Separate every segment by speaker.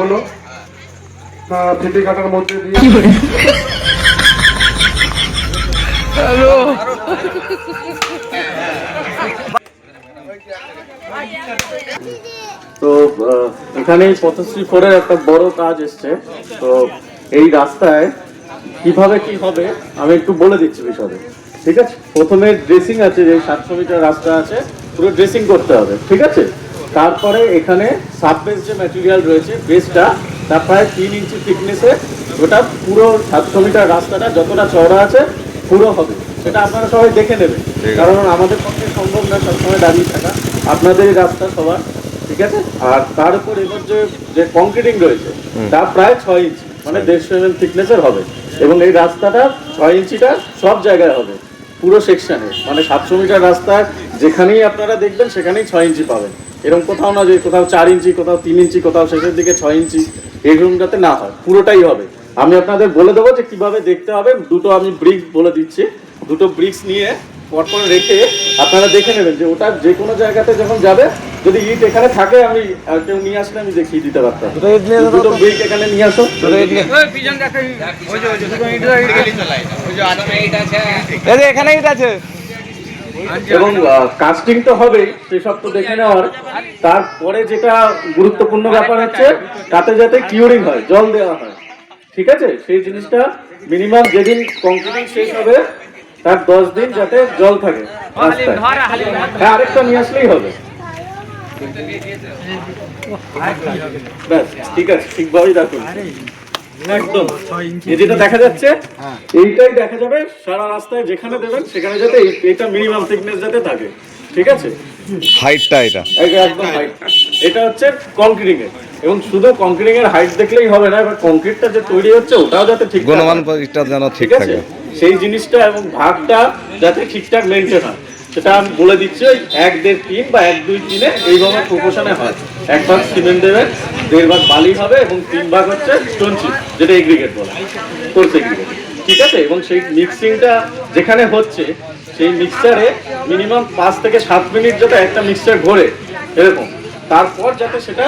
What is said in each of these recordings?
Speaker 1: হলো ফিতে কাটার মধ্যে দিয়ে
Speaker 2: তো এখানে পথশ্রী 4-এর একটা বড় কাজ এসছে। তো এই রাস্তায় কিভাবে কি হবে আমি একটু বলে দিচ্ছি বিষয়ে, ঠিক আছে? প্রথমে ড্রেসিং আছে, যে 700 মিটার রাস্তা আছে, পুরো ড্রেসিং করতে হবে, ঠিক আছে? তারপরে এখানে সাববেস যে ম্যাটেরিয়াল রয়েছে বেসটা, তা প্রায় 3 ইঞ্চি থিকনেসে ওটা পুরো 700 মিটার রাস্তাটা যতটা চওড়া আছে পুরো হবে। সেটা আপনারা সবাই দেখে নেবেন, কারণ আমাদের পক্ষে সম্ভব না সবসময় দাঁড়িয়ে থাকা, আপনাদের এই রাস্তা সবার, ঠিক আছে? আর তার উপর এবার যে কংক্রিটিং রয়েছে তা প্রায় 6 ইঞ্চি, মানে 150 mm থিকনেসের হবে। এবং এই রাস্তাটা 6 ইঞ্চিটা সব জায়গায় হবে, পুরো সেকশনে, মানে 700 মিটার রাস্তায় যেখানেই আপনারা দেখবেন সেখানেই 6 ইঞ্চি পাবেন। এরকম কোথাও না যে কোথাও 4 ইঞ্চি, কোথাও 3 ইঞ্চি, কোথাও শেষের দিকে 6 ইঞ্চি, এরকম যাতে না হয়, পুরোটাই হবে। আমি আপনাদের বলে দেবো যে কিভাবে দেখতে হবে। দুটো আমি ব্রিক বলে দিচ্ছি, দুটো ব্রিক্স নিয়ে পরপর রেখে আপনারা দেখে নেবেন যে ওটা যে কোনো জায়গাতে যখন যাবে, যদি ইট এখানে থাকে আমি কেউ নিয়ে আসলে আমি দেখিয়ে দিতে পারতাম। দুটো ব্রিক এখানে নিয়ে আসো।
Speaker 3: এখানে ইট আছে
Speaker 2: এবং কাস্টিং তো হবেই, সেসব তো দেখে নেওয়ার। তারপরে যেটা গুরুত্বপূর্ণ ব্যাপার হচ্ছে তাতে যাতে কিউরিং হয়, জল দেওয়া হয়, ঠিক আছে? সেই জিনিসটা মিনিমাম যেদিন কংক্রিটিং শেষ হবে তার 10 দিন যাতে জল থাকে রাস্তায়। হ্যাঁ, আরেকটা নিয়ে আসলেই হবে। ব্যাস, ঠিক আছে, ঠিকভাবেই রাখুন একদম। যেটা দেখা যাচ্ছে এইটাই দেখা যাবে সারা রাস্তায়, যেখানে দেবেন সেখানে যাতে এটা মিনিমাম থিকনেস যাতে থাকে, ঠিক আছে?
Speaker 3: হাইটটা এটা
Speaker 2: একদম হাইট। এটা হচ্ছে কংক্রিটিং এর, এবং শুধু কংক্রিটিং এর হাইট দেখলেই হবে না, এবার কংক্রিটটা যে তৈরি হচ্ছে ওটাও যাতে ঠিক
Speaker 3: গুণমানটা যেন ঠিক থাকে,
Speaker 2: সেই জিনিসটা এবং ভাগটা যাতে ঠিকঠাক মেনটেন হয় সেটা আমি বলে দিচ্ছি। ওই 1, 1.5, 3 বা 1, 2, 3 এইভাবে প্রপোর্শনে হয়। 1 ভাগ সিমেন্ট দেবেন, 1.5 ভাগ বালি হবে, এবং 3 ভাগ হচ্ছে স্টোন চিপ, যেটা এগ্রিগেট বলে, কোর্স এগ্রিগেট, ঠিক আছে? এবং সেই মিক্সিংটা যেখানে হচ্ছে সেই মিক্সচারে মিনিমাম 5 থেকে 7 মিনিট যাতে একটা মিক্সচার ঘোরে এরকম, তারপর যাতে সেটা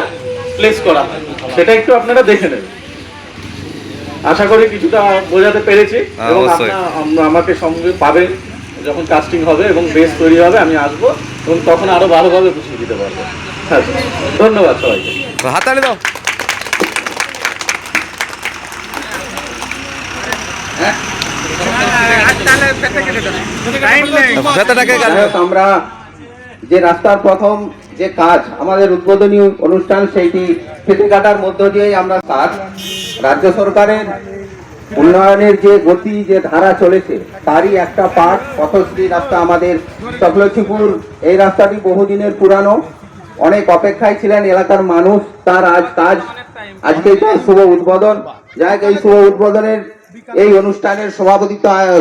Speaker 2: প্লেস করা হয় সেটা একটু আপনারা দেখে নেবেন। আশা করি কিছুটা বোঝাতে পেরেছি। এবং আমাকে সঙ্গে পাবেন যখন কাস্টিং হবে এবং বেস তৈরি হবে, আমি আসবো এবং তখন আরো ভালোভাবে বুঝিয়ে দিতে পারবো। হ্যাঁ, ধন্যবাদ সবাইকে।
Speaker 3: হাততালি দাও।
Speaker 4: আমরা যে রাস্তার প্রথম যে কাজ আমাদের উদ্বোধনী অনুষ্ঠান, সেইটি ফিতে কাটার মধ্য দিয়ে আমরা কাজ, রাজ্য সরকারের উন্নয়নের যে গতি, যে ধারা চলেছে তারই একটা পার্ট পথশ্রী রাস্তা। আমাদের চকলচিপুর এই রাস্তাটি বহুদিনের পুরানো, অনেক অপেক্ষায় ছিলেন এলাকার মানুষ। তার আজকে তার শুভ উদ্বোধন। যাই হোক, এই শুভ উদ্বোধনের এই অনুষ্ঠানের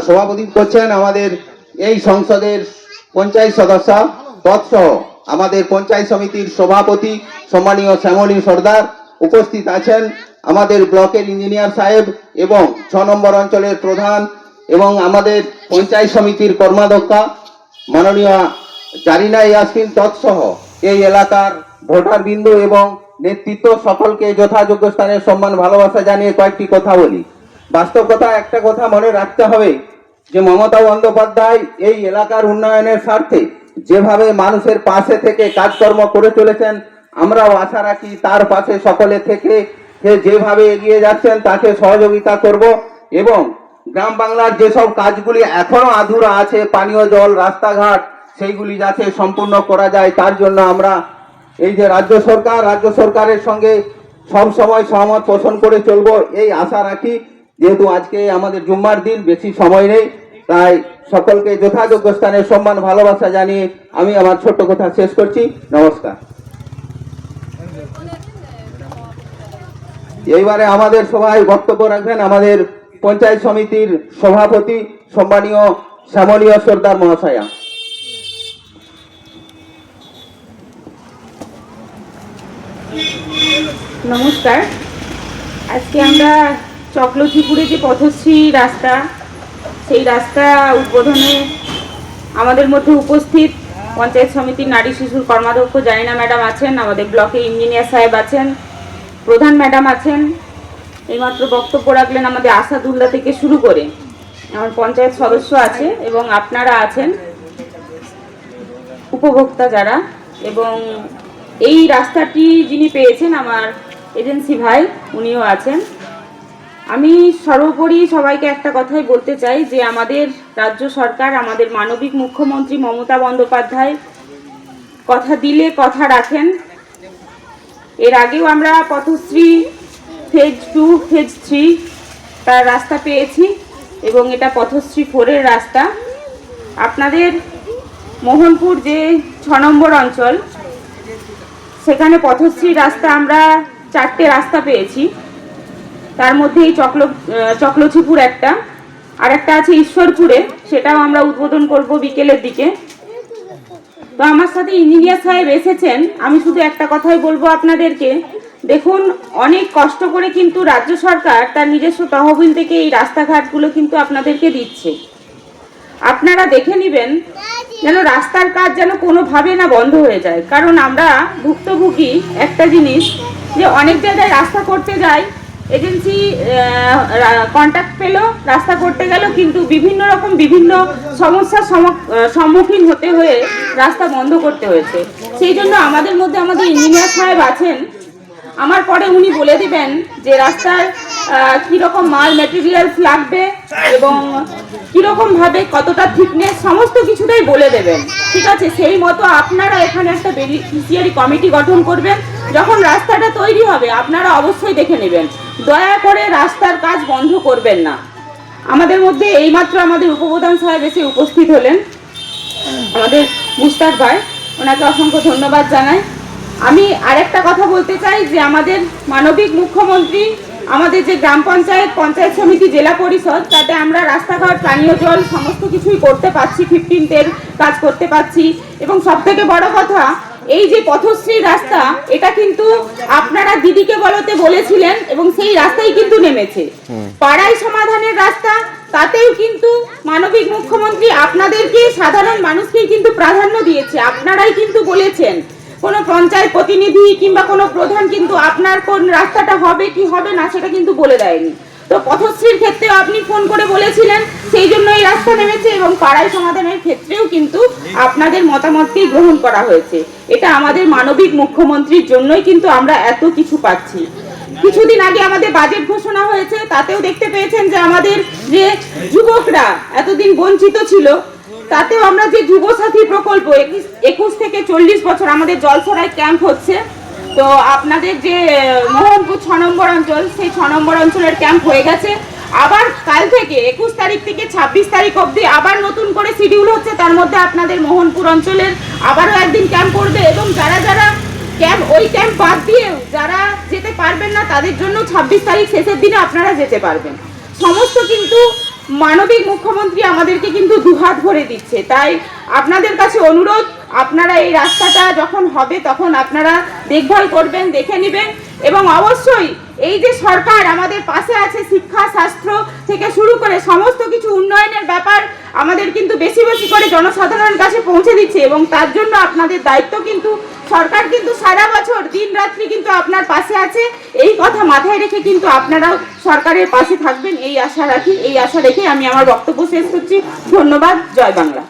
Speaker 4: সভাপতিত্ব করছেন আমাদের এই সংসদের পঞ্চায়েত সদস্য তৎসহ আমাদের পঞ্চায়েত সমিতির সভাপতি সম্মানীয় শ্যামলী সর্দার। উপস্থিত আছেন আমাদের ব্লকের ইঞ্জিনিয়ার সাহেব এবং 6 নম্বর অঞ্চলের প্রধান এবং আমাদের পঞ্চায়েত সমিতির কর্মাধ্যক্ষা মাননীয় জারিনা ইয়াসমিন তৎসহ এই এলাকার ভোটার বিন্দু এবং নেতৃত্ব সকলকে যথাযোগ্য স্থানে সম্মান ভালোবাসা জানিয়ে কয়েকটি কথা বলি। বাস্তব কথা, একটা কথা মনে রাখতে হবে যে মমতা বন্দ্যোপাধ্যায় এই এলাকার উন্নয়নের স্বার্থে যেভাবে মানুষের পাশে থেকে কাজকর্ম করে চলেছেন, আমরাও আশা রাখি তার পাশে সকলে থেকে যেভাবে এগিয়ে যাচ্ছেন তাকে সহযোগিতা করব। এবং গ্রাম বাংলার যেসব কাজগুলি এখনো আধুরা আছে, পানীয় জল, রাস্তাঘাট, সেইগুলি যাতে সম্পূর্ণ করা যায়, তার জন্য আমরা এই যে রাজ্য সরকারের সঙ্গে সব সময় সহমত পোষণ করে চলবো এই আশা রাখি। যেহেতু আজকে আমাদের জুম্মার দিন, বেশি সময় নেই, তাই সকলকে যথাযোগ্য স্থানে সম্মান ভালোবাসা জানিয়ে আমি আমার ছোট্ট কথা শেষ করছি। নমস্কার। এইবারে আমাদের সভায় বক্তব্য রাখবেন আমাদের পঞ্চায়েত সমিতির সভাপতি সম্মানীয় শ্যামলী সর্দার মহাশয়া।
Speaker 5: নমস্কার। আজকে আমরা চকলচিপুরে যে পথশ্রী রাস্তা, সেই রাস্তা উদ্বোধনে আমাদের মধ্যে উপস্থিত পঞ্চায়েত সমিতির নারী শিশুর কর্মাধ্যক্ষ জারিনা ম্যাডাম আছেন, আমাদের ব্লকে ইঞ্জিনিয়ার সাহেব আছেন প্রধান ম্যাডাম আছেন, এইমাত্র বক্তব্য রাখলেন আমাদের আসাদুল্লাহ থেকে শুরু করে আমার পঞ্চায়েত সদস্য আছে এবং আপনারা আছেন উপভোক্তা যারা, এবং এই রাস্তাটি যিনি পেয়েছেন আমার এজেন্সি ভাই উনিও আছেন। আমি সর্বোপরি সবাইকে একটা কথাই বলতে চাই যে আমাদের রাজ্য সরকার, আমাদের মানবিক মুখ্যমন্ত্রী মমতা বন্দ্যোপাধ্যায় কথা দিলে কথা রাখেন। এর আগেও আমরা পথশ্রী ফেজ 2, ফেজ 3 তার রাস্তা পেয়েছি এবং এটা পথশ্রী 4-এর রাস্তা। আপনাদের মোহনপুর যে 6 নম্বর অঞ্চল, সেখানে পথশ্রী রাস্তা আমরা 4টে রাস্তা পেয়েছি। তার মধ্যে এই চকলচিপুর একটা, আর একটা আছে ঈশ্বরপুরে, সেটাও আমরা উদ্বোধন করব বিকেলের দিকে। তো আমার সাথে ইঞ্জিনিয়ার সাহেব এসেছেন। আমি শুধু একটা কথাই বলবো আপনাদেরকে, দেখুন অনেক কষ্ট করে কিন্তু রাজ্য সরকার তার নিজস্ব তহবিল থেকে এই রাস্তাঘাটগুলো কিন্তু আপনাদেরকে দিচ্ছে। আপনারা দেখে নেবেন যেন রাস্তার কাজ যেন কোনোভাবে না বন্ধ হয়ে যায়, কারণ আমরা ভুক্তভোগী একটা জিনিস যে অনেক জায়গায় রাস্তা করতে যাই, এজেন্সি কন্ট্যাক্ট পেলো, রাস্তা করতে গেল, কিন্তু বিভিন্ন সমস্যার সম্মুখীন হতে হয়ে রাস্তা বন্ধ করতে হয়েছে। সেই জন্য আমাদের মধ্যে আমাদের ইঞ্জিনিয়ার সাহেব আছেন, আমার পরে উনি বলে দিবেন যে রাস্তার কীরকম মাল ম্যাটেরিয়ালস লাগবে এবং কীরকম ভাবে কতটা থিকনেস সমস্ত কিছুটাই বলে দেবেন, ঠিক আছে? সেই মতো আপনারা এখানে একটা বেনিফিশিয়ারি কমিটি গঠন করবেন। যখন রাস্তাটা তৈরি হবে আপনারা অবশ্যই দেখে নেবেন, দয়া করে রাস্তার কাজ বন্ধ করবেন না। আমাদের মধ্যে এইমাত্র আমাদের উপপ্রধান সাহেব এসে উপস্থিত হলেন, আমাদের মুস্তাক ভাই, ওনাকে অসংখ্য ধন্যবাদ জানাই। আমি আরেকটা কথা বলতে চাই যে আমাদের মানবিক মুখ্যমন্ত্রী আমাদের যে গ্রাম পঞ্চায়েত, পঞ্চায়েত সমিতি, জেলা পরিষদ, তাতে আমরা রাস্তাঘাট, পানীয় জল সমস্ত কিছুই করতে পারছি, 15th-এর কাজ করতে পারছি। এবং সব থেকে বড় কথা, এই যে পথশ্রী রাস্তা, এটা কিন্তু আপনারা দিদিকে বলতে বলেছিলেন এবং সেই রাস্তাই কিন্তু নেমেছে। পাড়াই সমাধানের রাস্তা, তাতেও কিন্তু মানবিক মুখ্যমন্ত্রী আপনাদেরকে, সাধারণ মানুষকেই কিন্তু প্রাধান্য দিয়েছে। আপনারাই কিন্তু বলেছেন, কোনো পঞ্চায়েত প্রতিনিধি কিংবা কোনো প্রধান কিন্তু আপনার কোন রাস্তাটা হবে কি হবে না সেটা কিন্তু বলে দেয়নি। তো পথশ্রীর ক্ষেত্রেও আপনি ফোন করে বলেছিলেন, সেই জন্য এই রাস্তা নেমেছে, এবং পাড়ায় সমাধানের ক্ষেত্রেও কিন্তু আপনাদের মতামতকেই গ্রহণ করা হয়েছে। এটা আমাদের মানবিক মুখ্যমন্ত্রীর জন্যই কিন্তু আমরা এত কিছু পাচ্ছি। কিছুদিন আগে আমাদের বাজেট ঘোষণা হয়েছে, তাতেও দেখতে পেয়েছেন যে আমাদের যে যুবকরা এতদিন বঞ্চিত ছিল, তাতেও আমরা যে যুবসাথী প্রকল্প 21 থেকে 40 বছর আমাদের জলছড়ায় ক্যাম্প হচ্ছে। তো আপনাদের যে মোহনপুর 6 নম্বর অঞ্চল, সেই 6 নম্বর অঞ্চলের ক্যাম্প হয়ে গেছে। আবার কাল থেকে 21 তারিখ থেকে 26 তারিখ অবধি আবার নতুন করে শিডিউল হচ্ছে, তার মধ্যে আপনাদের মোহনপুর অঞ্চলের আবারও একদিন ক্যাম্প করবে। এবং যারা ওই ক্যাম্প বাদ দিয়েও যারা যেতে পারবেন না, তাদের জন্য 26 তারিখ শেষের দিনে আপনারা যেতে পারবেন। সমস্ত কিন্তু মানবিক মুখ্যমন্ত্রী আমাদেরকে কিন্তু দুহাত ভরে দিচ্ছে। তাই আপনাদের কাছে অনুরোধ, আপনারা এই রাস্তাটা যখন হবে তখন আপনারা দেখভাল করবেন, দেখে নেবেন। এবং অবশ্যই এই যে সরকার আমাদের পাশে আছে, শিক্ষা, স্বাস্থ্য থেকে শুরু করে সমস্ত কিছু উন্নয়নের ব্যাপার আমাদের কিন্তু বেশি বেশি করে জনসাধারণের কাছে পৌঁছে দিচ্ছে, এবং তার জন্য আপনাদের দায়িত্ব কিন্তু, সরকার কিন্তু সারা বছর দিন রাত্রি কিন্তু আপনার পাশে আছে। এই কথা মাথায় রেখে কিন্তু আপনারাও সরকারের পাশে থাকবেন, এই আশা রাখি। এই আশা রেখে আমি আমার বক্তব্য শেষ করছি। ধন্যবাদ। জয় বাংলা।